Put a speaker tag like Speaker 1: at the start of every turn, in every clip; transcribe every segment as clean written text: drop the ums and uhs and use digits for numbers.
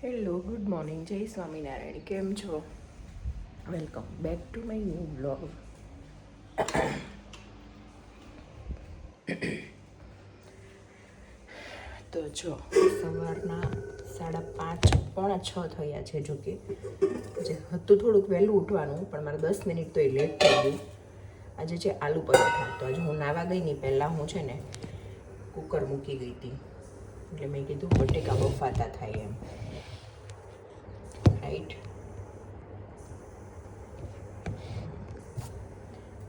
Speaker 1: Hello, good morning, જય સ્વામિનારાયણ. કેમ છો? Welcome back to my new blog. તો જો સવારના 5:30 પોણા 6 થયા છે. જો કે જે હતું થોડુંક વહેલું ઉઠવાનું, પણ મારે 10 મિનિટ તો એ લેટ થઈ ગયું. આજે છે આલુ પરોઠા. તો આજે હું નાવા ગઈ નહીં પહેલાં હું છે ને કુકર મૂકી ગઈ હતી, એટલે મેં કીધું બટેકા બફાતા થાય એમ. રાઈટ.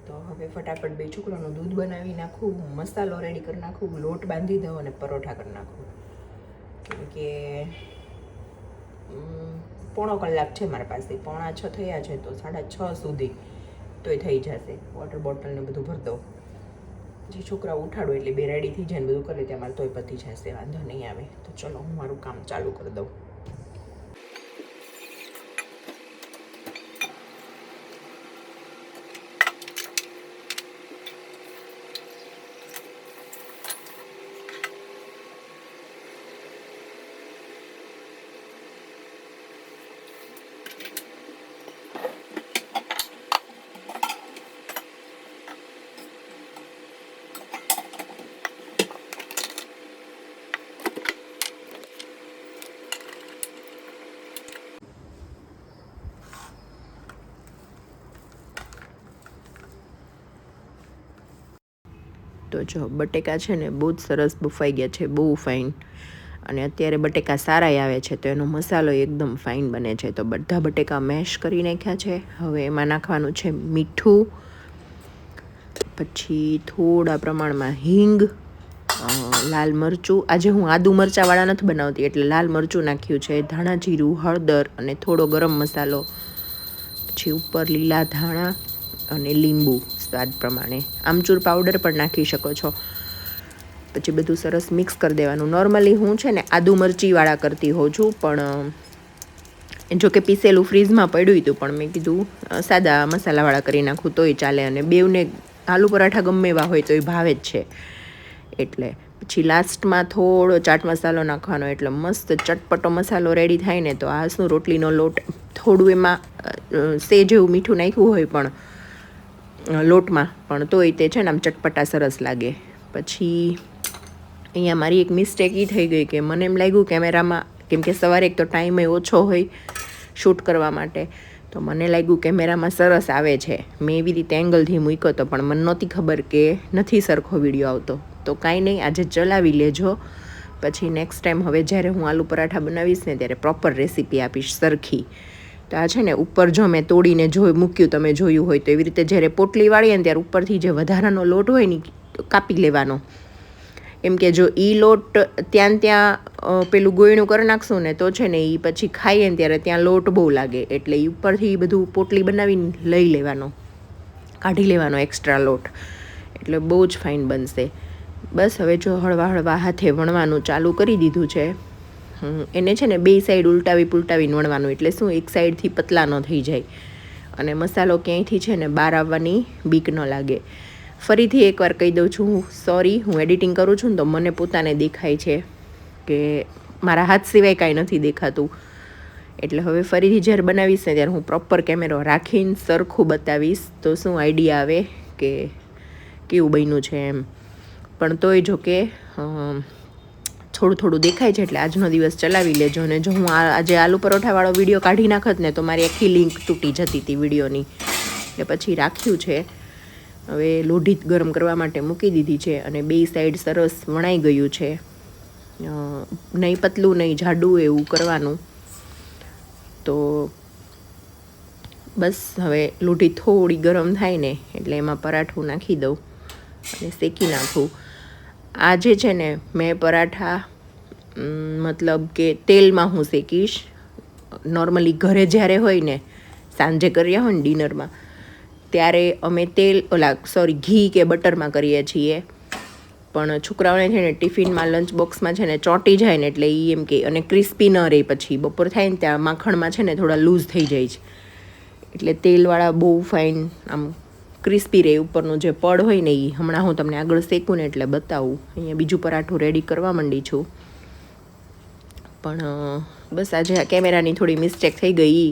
Speaker 1: તો હવે ફટાફટ બે છોકરાનું દૂધ બનાવી નાખું, મસાલો રેડી કરી નાખું, લોટ બાંધી દઉં અને પરોઠા કરી નાખું. કેમ કે 1.5 કલાક છે મારા પાસે, 5:45 થયા છે, તો 6:30 સુધી તોય થઈ જશે. વોટર બોટલ ને બધું ભરી દઉં. જે છોકરા ઉઠાડો એટલે બે રેડી થઈ જાય ને બધું કરે ત્યાં મારે તોય પતી જશે, વાંધો નહીં આવે. તો ચલો હું મારું કામ ચાલુ કરી દઉં. તો જો બટેકા છે ને બહુ જ સરસ બફાઈ ગયા છે, બહુ ફાઇન. અને અત્યારે બટેકા સારા આવે છે, તો એનો મસાલો એકદમ ફાઇન બને છે. તો બધા બટેકા મેશ કરી નાખ્યા છે. હવે એમાં નાખવાનું છે મીઠું, પછી થોડા પ્રમાણમાં હિંગ, લાલ મરચું. આજે હું આદુ મરચાંવાળા નથી બનાવતી, એટલે લાલ મરચું નાખ્યું છે, ધાણા જીરું, હળદર અને થોડો ગરમ મસાલો. પછી ઉપર લીલા ધાણા અને લીંબુ સ્વાદ પ્રમાણે. આમચૂર પાવડર પણ નાખી શકો છો. પછી બધું સરસ મિક્સ કરી દેવાનું. નોર્મલી હું છે ને આદુ મરચીવાળા કરતી હોઉં છું, પણ જો કે પીસેલું ફ્રીઝમાં પડ્યું હતું, પણ મેં કીધું સાદા મસાલાવાળા કરી નાખું તોય ચાલે. અને બેવને આલુ પરાઠા ગમે એવા હોય તો એ ભાવે જ છે. એટલે પછી લાસ્ટમાં થોડો ચાટ મસાલો નાખવાનો, એટલે મસ્ત ચટપટો મસાલો રેડી થાય ને. તો આ શું રોટલીનો લોટ થોડું એમાં સેજ એવું મીઠું નાખ્યું હોય પણ લોટમાં, પણ તોય તે છે ને આમ ચટપટા સરસ લાગે. પછી અહીંયા મારી એક મિસ્ટેક એ થઈ ગઈ કે મને એમ લાગ્યું કેમેરામાં, કેમ કે સવારે એક તો ટાઈમ ઓછો હોય શૂટ કરવા માટે, તો મને લાગ્યું કેમેરામાં સરસ આવે છે. મેં એવી રીતે એંગલથી મૂક્યો હતો, પણ મને નહોતી ખબર કે નથી સરખો વિડીયો આવતો. તો કાંઈ નહીં, આજે ચલાવી લેજો. પછી નેક્સ્ટ ટાઈમ હવે જ્યારે હું આલુ પરાઠા બનાવીશ ને ત્યારે પ્રોપર રેસીપી આપીશ સરખી. તો આ છે ને ઉપર જો મેં તોડીને મૂક્યું, તમે જોયું હોય તો એવી રીતે જ્યારે પોટલી વાળીએ ને ત્યારે ઉપરથી જે વધારાનો લોટ હોય ને કાપી લેવાનો. એમ કે જો એ લોટ ત્યાં પેલું ગોયણું કરી નાખશું ને તો છે ને એ પછી ખાઈએ ને ત્યારે ત્યાં લોટ બહુ લાગે. એટલે એ ઉપરથી બધું પોટલી બનાવીને લઈ લેવાનો, કાઢી લેવાનો એક્સ્ટ્રા લોટ, એટલે બહુ જ ફાઇન બનશે. બસ હવે જો હળવા હળવા હાથે વણવાનું ચાલુ કરી દીધું છે. એને છે ને બે સાઈડ ઉલટાવીને વણવાનું, એટલે શું એક સાઈડથી પતલા ન થઈ જાય અને મસાલો ક્યાંયથી છે ને બહાર આવવાની બીક ન લાગે. ફરીથી એકવાર કહી દઉં છું, સોરી, હું એડિટિંગ કરું છું ને તો મને પોતાને દેખાય છે કે મારા હાથ સિવાય કાંઈ નથી દેખાતું. એટલે હવે ફરીથી જ્યારે બનાવીશ ને ત્યારે હું પ્રોપર કેમેરો રાખીને સરખું બતાવીશ, તો શું આઈડિયા આવે કે કેવું બન્યું છે એમ. પણ તોય જો કે થોડું દેખાય છે, એટલે આજનો દિવસ ચલાવી લેજો. અને જો હું આજે આલુ પરોઠાવાળો વિડીયો કાઢી નાખત ને તો મારી આખી લિંક તૂટી જતી હતી વિડીયોની, એટલે પછી રાખ્યું છે. હવે લોઢી ગરમ કરવા માટે મૂકી દીધી છે, અને બે સાઈડ સરસ વણાઈ ગયું છે. નહીં પતલું નહીં જાડું એવું કરવાનું. તો બસ હવે લોઢી થોડી ગરમ થાય ને એટલે એમાં પરાઠું નાખી દઉં અને શેકી નાખું. આજે છે ને મેં પરાઠા મતલબ કે તેલમાં હું શેકીશ. નોર્મલી ઘરે જ્યારે હોય ને, સાંજે કર્યા હોય ને ડિનરમાં, ત્યારે અમે ઘી કે બટરમાં કરીએ છીએ. પણ છોકરાઓને છે ને ટિફિનમાં લંચ બોક્સમાં છે ને ચોંટી જાય ને, એટલે એ એમ કે, અને ક્રિસ્પી ન રહે. પછી બપોર થાય ને ત્યાં માખણમાં છે ને થોડા લૂઝ થઈ જાય છે, એટલે તેલવાળા બહુ ફાઇન આમ ક્રિસ્પી રહે. ઉપરનું જે પડ હોય ને એ હમણાં હું તમને આગળ શેકું ને એટલે બતાવું. અહીંયા બીજું પરાઠું રેડી કરવા માંડી છું. પણ બસ આજે આ કેમેરાની થોડી મિસ્ટેક થઈ ગઈ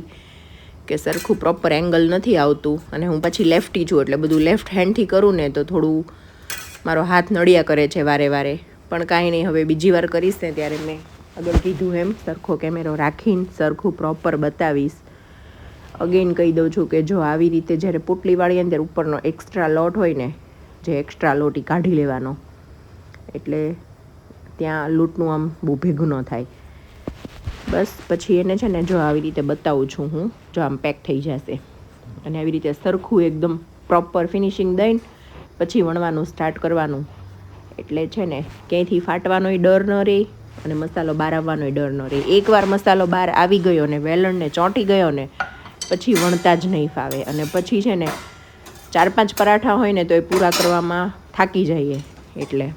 Speaker 1: કે સરખું પ્રોપર એંગલ નથી આવતું, અને હું પછી લેફ્ટી છું એટલે બધું લેફ્ટ હેન્ડથી કરું ને તો થોડું મારો હાથ નડિયા કરે છે વારે વારે. પણ કાંઈ નહીં, હવે બીજી વાર કરીશ ને ત્યારે મેં આગળ કીધું એમ સરખો કેમેરો રાખીને સરખું પ્રોપર બતાવીશ. અગેન કહી દઉં છું કે જો આવી રીતે જ્યારે પોટલી વાળીએ ને ત્યારે ઉપરનો એક્સ્ટ્રા લોટ હોય ને, જે એક્સ્ટ્રા લોટ એ કાઢી લેવાનો, એટલે ત્યાં લૂંટનું આમ બહુ ભેગું ન થાય. બસ પછી એને છે ને જો આવી રીતે બતાવું છું હું, જો આમ પેક થઈ જશે, અને આવી રીતે સરખું એકદમ પ્રોપર ફિનિશિંગ દઈને પછી વણવાનું સ્ટાર્ટ કરવાનું. એટલે છે ને ક્યાંયથી ફાટવાનોય ડર ન રહે અને મસાલો બહાર આવવાનોય ડર ન રહે. એકવાર મસાલો બહાર આવી ગયો ને વેલણને ચોંટી ગયો ને પછી વણતા જ નહીં ફાવે, અને પછી છે ને 4-5 પરાઠા હોય ને તો એ પૂરા કરવામાં થાકી જઈએ. એટલે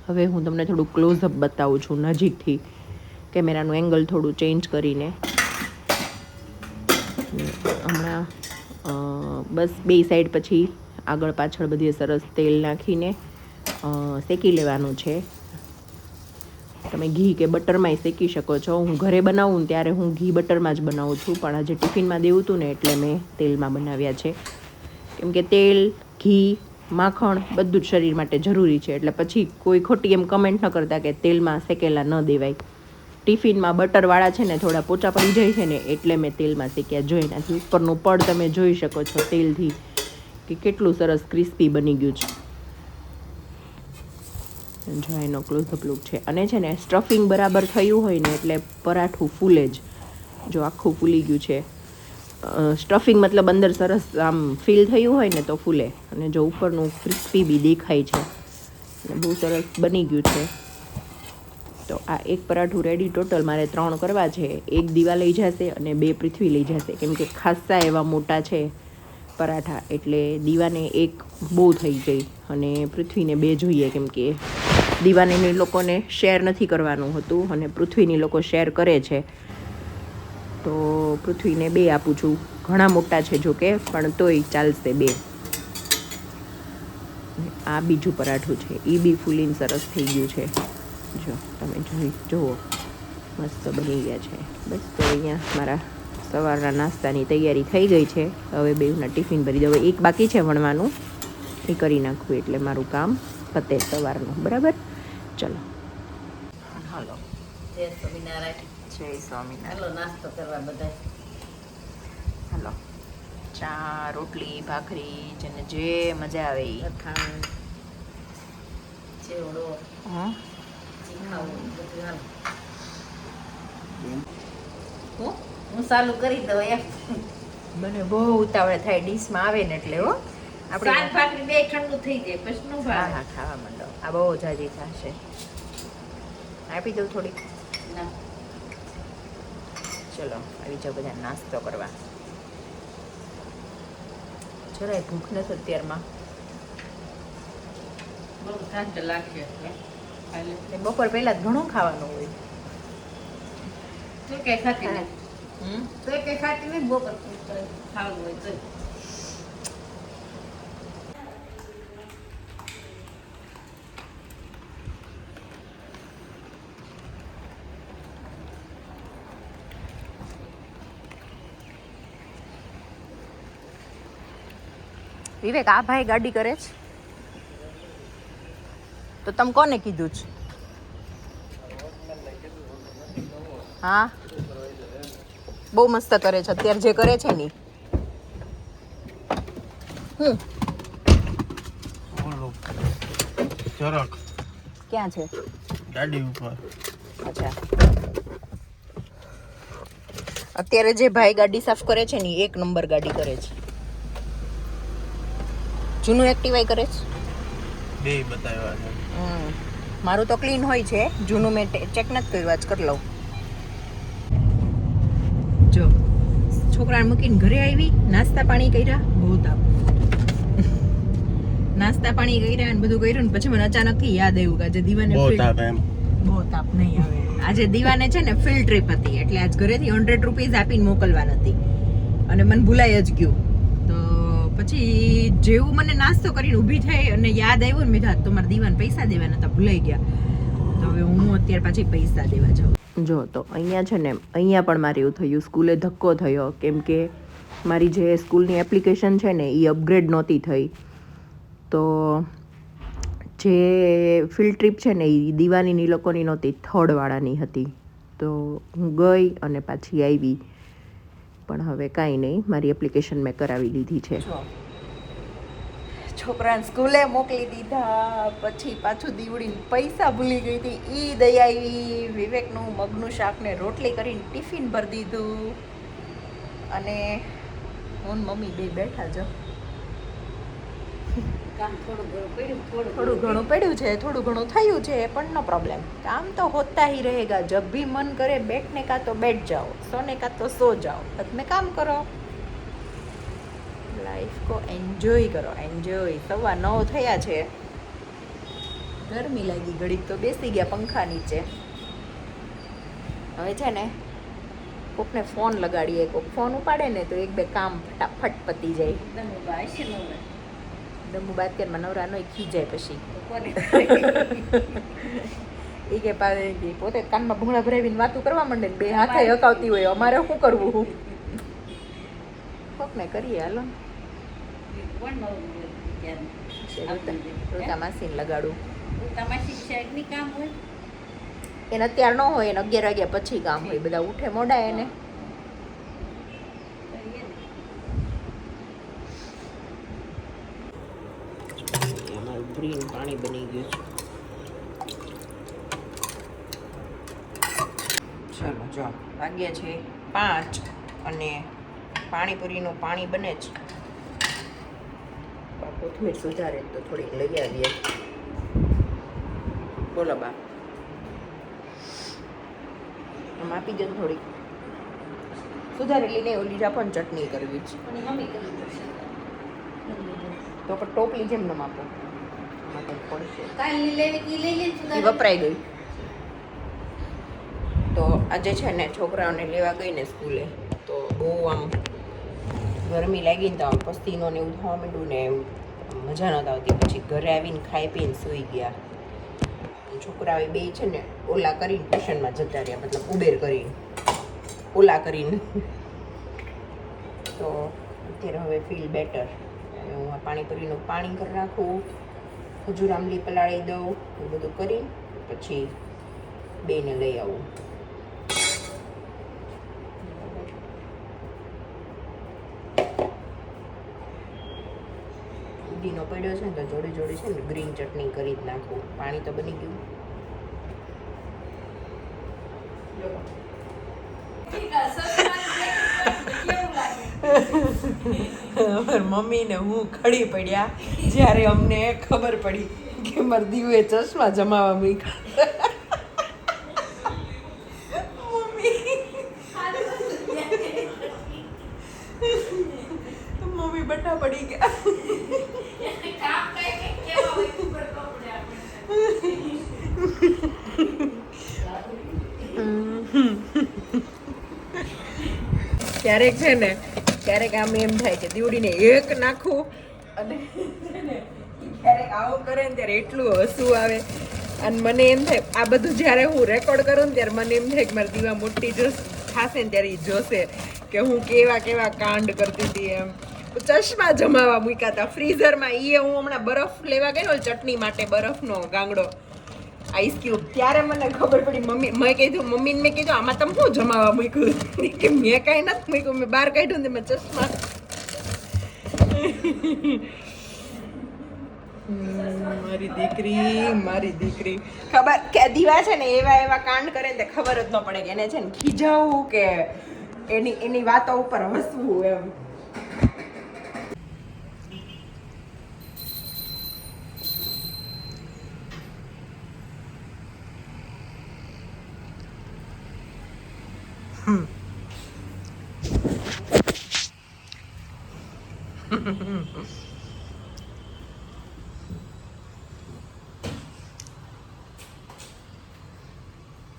Speaker 1: હવે હું તમને થોડું ક્લોઝઅપ બતાવું છું નજીકથી, કેમેરાનું એંગલ થોડું ચેન્જ કરીને. હમણાં બસ બે સાઈડ પછી આગળ પાછળ બધી સરસ તેલ નાખીને શેકી લેવાનું છે. તમે ઘી કે બટરમાંય શેકી શકો છો. હું ઘરે બનાવું ને ત્યારે હું ઘી બટરમાં જ બનાવું છું, પણ આજે ટિફિનમાં દેવું હતું ને એટલે મેં તેલમાં બનાવ્યા છે. કેમ કે તેલ, ઘી, માખણ બધું જ શરીર માટે જરૂરી છે. એટલે પછી કોઈ ખોટી એમ કમેન્ટ ન કરતા કે તેલમાં શેકેલા ન દેવાય. ટિફિનમાં બટરવાળા છે ને થોડા પોચા પડી જાય છે ને એટલે મેં તેલમાં શેક્યા. જોઈ નાખી ઉપરનું પડ તમે જોઈ શકો છો તેલથી કે કેટલું સરસ ક્રિસ્પી બની ગયું છે. જો એનો ક્લોઝઅપ લુક છે. અને છે ને સ્ટફિંગ બરાબર થયું હોય ને એટલે પરાઠું ફૂલે જ. જો આખું ફૂલી ગયું છે. સ્ટફિંગ મતલબ અંદર સરસ આમ ફીલ થયું હોય ને તો ફૂલે, અને જો ઉપરનું ક્રિસ્પી બી દેખાય છે અને બહુ સરસ બની ગયું છે. તો આ એક પરાઠું રેડી. ટોટલ મારે 3 કરવા છે. 1 દીવા લઈ જશે અને 2 પૃથ્વી લઈ જશે, કેમ કે ખાસા એવા મોટા છે પરાઠા, એટલે દીવાને 1 બહુ થઈ જાય અને પૃથ્વીને 2 જોઈએ, કેમ કે દીવાને લોકોને શેર નથી કરવાનું હતું અને પૃથ્વીની લોકો શેર કરે છે, તો પૃથ્વીને 2 આપું છું. ઘણા મોટા છે જો કે, પણ તોય ચાલશે 2. આ બીજું પરાઠું છે, એ બી ફૂલીને સરસ થઈ ગયું છે. જો તમે જુઓ મસ્ત બની ગયા છે. બસ તો અહીંયા મારા સવારના નાસ્તાની તૈયારી થઈ ગઈ છે. હવે બેઉના ટિફિન ભરી દઉં. હવે એક બાકી છે વણવાનું, એ કરી નાખવું એટલે મારું કામ પતે સવારનું. બરાબર, ચલો હાલો.
Speaker 2: જય સ્વામિનારાયણ.
Speaker 1: જય સ્વામિનારાયણ.
Speaker 2: હાલો નાસ્તો કરવા બધા.
Speaker 1: હાલો, ચા, રોટલી, ભાખરી, જેને જે મજા આવે એ.
Speaker 2: અથાણું, ચેવડો,
Speaker 1: હા,
Speaker 2: ખાવું બધું હાલ. હું ચાલુ કરી દઉં એમ.
Speaker 1: મને બહુ ઉતાવળ થાય ડીશમાં આવે ને એટલે. હો
Speaker 2: આપણે શાક ભાખરી 2 ઠંડુ થઈ જાય પછી નું ભાવે.
Speaker 1: હા ખાવા માંડો. આ બહુ જાજી થશે. આપી દઉં થોડીક.
Speaker 2: ના
Speaker 1: ચલો આવી જાઓ બધા નાસ્તો કરવા. જરાય ભૂખ નથી અત્યારમાં.
Speaker 2: બહુ ઠંડ લાગશે.
Speaker 1: બપોર પહેલા જ ઘણું ખાવાનું હોય.
Speaker 2: તો કઈ ખાતી નહીં. તો કઈ ખાતી નહીં. બપોર ખાવાનું હોય તો.
Speaker 1: વિવેક, આ ભાઈ ગાડી કરે છે તો તમે કોને કીધું છે? હા, બહુ મસ્ત કરે છે અત્યારે જે કરે છે ને.
Speaker 3: ચરક
Speaker 1: ક્યાં છે?
Speaker 3: ગાડી ઉપર.
Speaker 1: અચ્છા, અત્યારે જે ભાઈ ગાડી સાફ કરે છે ને 1 નંબર ગાડી કરે છે. જૂનું એક્ટિવાય કરે છે.
Speaker 3: 2 બતાવ્યા છે.
Speaker 1: મારું તો ક્લીન હોય છે, જૂનું મેં ચેક નથી કર્યું, આજ કરી લઉં. જો છોકરાને મૂકીને ઘરે આવી, નાસ્તા પાણી કર્યા, બહુ તાપ. નાસ્તા પાણી કર્યા અને બધું કર્યું ને પછી મને અચાનકથી યાદ આવ્યું કે આજે દીવાને બહુ તાપ નહીં આવે. આજે દીવાને છે ને ફિલ્ડ ટ્રીપ હતી, એટલે આજ ઘરેથી 100 રૂપીસ આપીને મોકલવાની હતી અને મને ભૂલાઈ જ ગયું. તો પછી જેવું મને નાસ્તો કરીને ઊભી થઈ અને યાદ આવ્યું ને, મેં તો મારા દીવાને પૈસા દેવાના હતા, ભૂલાઈ ગયા. તો હવે હું અત્યારે પાછી પૈસા દેવા જાઉં. જો તો અહીંયા છે ને અહીંયા પણ મારે એવું થયું, સ્કૂલે ધક્કો થયો કેમ કે મારી જે સ્કૂલની એપ્લિકેશન છે ને એ અપગ્રેડ નહોતી થઈ. તો જે ફિલ્ડ ટ્રીપ છે ને એ દિવાનીની લોકોની નહોતી, થર્ડવાળાની હતી. તો હું ગઈ અને પાછી આવી, પણ હવે કાંઈ નહીં, મારી એપ્લિકેશન મેં કરાવી લીધી છે. છોકરાને સ્કૂલે મોકલી દીધા, પછી પાછું દીવડીને પૈસા ભૂલી ગઈ હતી, ઈ દઈ આવી. વિવેકનું મગનું શાક ને રોટલી કરીને ટિફિન ભરી દીધું, અને હું મમ્મી બે બેઠા જો.
Speaker 2: કામ થોડું ઘણું પડ્યું,
Speaker 1: થોડું ઘણું પડ્યું છે, થોડું ઘણું થયું છે, પણ નો પ્રોબ્લેમ, કામ તો હોતા ही रहेगा. जब भी मन करे बैठने का तो बैठ जाओ, सोने का तो सो जाओ, बस में काम करो, લાઈફ કો એન્જોય કરો, એન્જોય. 9:15 થયા છે, ગરમી લાગી, ઘડીક તો બેસી ગયા પંખા નીચે. હવે છે ને કોકને ફોન લગાડીએ, કોક ફોન ઉપાડે ને તો એક બે કામ ફટાફટ પતી જાય.
Speaker 2: દમુબા હશે ને હવે.
Speaker 1: દમુ બાદ કે નવરા નો ખી જાય પછી
Speaker 2: તો કોને
Speaker 1: એ કે પોતે કાનમાં ભૂંગળા ભરાવીને વાતું કરવા માંડે ને બે હાથે હકાવતી હોય, અમારે શું કરવું? કોકને કરીએ, હાલો.
Speaker 2: કોણ નવું ક્યારે
Speaker 1: રોતા માસીને લગાડું.
Speaker 2: તમારી શિક્ષકની કામ હોય
Speaker 1: એને અત્યારે ન હોય, એને 11 વાગ્યા પછી કામ હોય, બધા ઉઠે મોડા એને. અમારું ગ્રીન પાણી બની ગયું છે. ચાલો જો વાગ્યા છે 5 અને પાણીપુરીનું પાણી બને છે. કોથમીર સુધારે તો થોડીક લઈ આવીએ. બોલો બા, આમ આપી દો થોડીક સુધારેલી નહીં, ઓલી જાપન ચટણી કરવી છે.
Speaker 2: અને મમ્મી કરી દેશે
Speaker 1: તો પણ ટોપલી જેમ ન માપો, માટે પડશે,
Speaker 2: કાલની લેવી ઈ લઈ લે
Speaker 1: એ વપરાઈ ગઈ. તો આજે છે ને છોકરાઓને લેવા ગઈ ને સ્કૂલે, તો બહુ આમ ગરમી લાગી ને તો આમ પસીનો ને એવું થવા માંડ્યું ને એવું મજા નહોતી આવતી. પછી ઘરે આવીને ખાઈ પીને સૂઈ ગયા. છોકરાઓ બે છે ને ઓલા કરીને ટ્યુશનમાં જતા રહ્યા, મતલબ ઉબેર કરીને, ઓલા કરીને. તો અત્યારે હવે ફીલ બેટર. હું આ પાણીપુરીનું પાણી કરી નાખું, ખજૂર આંબલી પલાળી દઉં, એ બધું કરી પછી બેને લઈ આવું. ઉડીનો પડ્યો છે ને તો જોડે જોડે છે ને ગ્રીન ચટણી કરી જ નાખું. પાણી તો બની ગયું. મમ્મી ને હું ખડી પડ્યા જ્યારે અમને ખબર પડી કે મારા દીવે ચશ્મા જમાવા મૂક્યા. મમ્મી બટા પડી ગયા. ક્યારેક છે ને, ક્યારેક આમ એમ થાય કે દીવડીને એક નાખું, અને ક્યારેક આવું કરે ને ત્યારે એટલું હસવું આવે. અને મને એમ થાય આ બધું જ્યારે હું રેકોર્ડ કરું ને ત્યારે મને એમ થાય કે મારી દીવા મોટી થશે ને ત્યારે એ જોશે કે હું કેવા કેવા કાંડ કરતી હતી. એમ ચશ્મા જમાવા મૂક્યા હતા ફ્રીઝરમાં. એ હું હમણાં બરફ લેવા ગઈ ને ચટણી માટે, બરફનો ગાંગડો, આઈસ ક્યુબ, ત્યારે મને ખબર પડી. મમ્મી મેં કીધું, મમ્મીને મેં કીધું આમાં તમે શું જમાવા મૂક્યું? કે મેં કાંઈ નથી મૂક્યું, મેં બહાર કાઢ્યું ને મેં ચશ્મા. મારી દીકરી ખબર કે દીવા છે ને એવા એવા કાંડ કરે ને ખબર જ ન પડે કે એને છે ને ખીજાવું કે એની વાતો ઉપર હસવું. એમ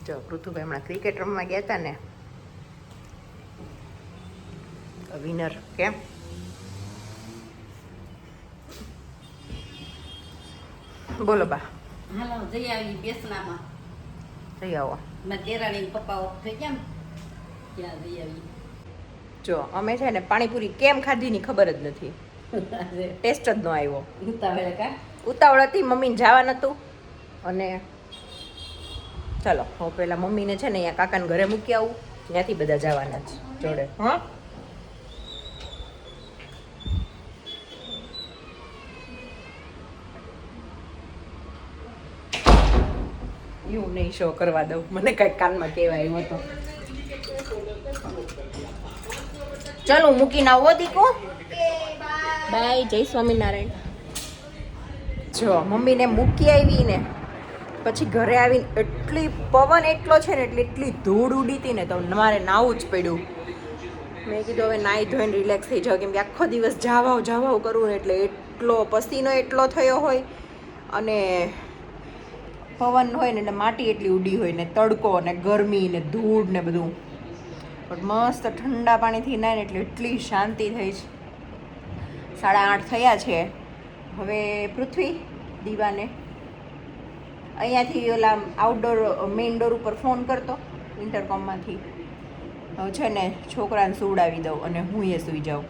Speaker 1: જો પૃથુભાઈ હમણાં ક્રિકેટ રમવા ગયા હતા ને, વિનર કેમ બોલો બા,
Speaker 2: હાલો જઈ આવી બેસણામાં.
Speaker 1: જઈ આવો.
Speaker 2: મારા દેરાણી પપ્પા ઓફ થઈ ગયા ને ત્યાં જઈ આવી
Speaker 1: જો અમે છે ને પાણીપુરી કેમ ખાધી ની ખબર જ નથી, ટેસ્ટ જ ન આવ્યો.
Speaker 2: ઉતાવળે કા
Speaker 1: ઉતાવળ હતી, મમ્મીને જવા નતું અને ચાલો હું પેલા મમ્મીને છે ને અહીંયા કાકાને ઘરે મૂકી આવું, ત્યાંથી બધા જવાના જ જોડે. હા એવું નહીં શો કરવા દઉં, મને કઈ કાનમાં કહેવાય એવો તો. ચાલો હું મૂકીને આવો દીકો. બાય, જય સ્વામિનારાયણ. જો મમ્મીને મૂકી આવી ને પછી ઘરે આવીને એટલી પવન એટલો છે ને એટલી ધૂળ ઉડી હતી ને તો મારે નાવું જ પડ્યું. મેં કીધું હવે નાહી ધોઈને રિલેક્સ થઈ જાવ, કેમ કે આખો દિવસ જાવાવ કરવું ને એટલે એટલો પસીનો એટલો થયો હોય અને પવન હોય ને એટલે માટી એટલી ઉડી હોય ને તડકો ને ગરમી ને ધૂળ ને બધું. પણ મસ્ત ઠંડા પાણીથી નાય ને એટલે એટલી શાંતિ થઈ છે. 8:30 થયા છે. હવે પૃથ્વી દીવાને અહીંયાથી ઓલા આઉટડોર મેઇન ડોર ઉપર ફોન કરતો ઇન્ટરકોમમાંથી. હવે છે ને છોકરાને સુવડાવી દઉં અને હું એ સૂઈ જાઉં.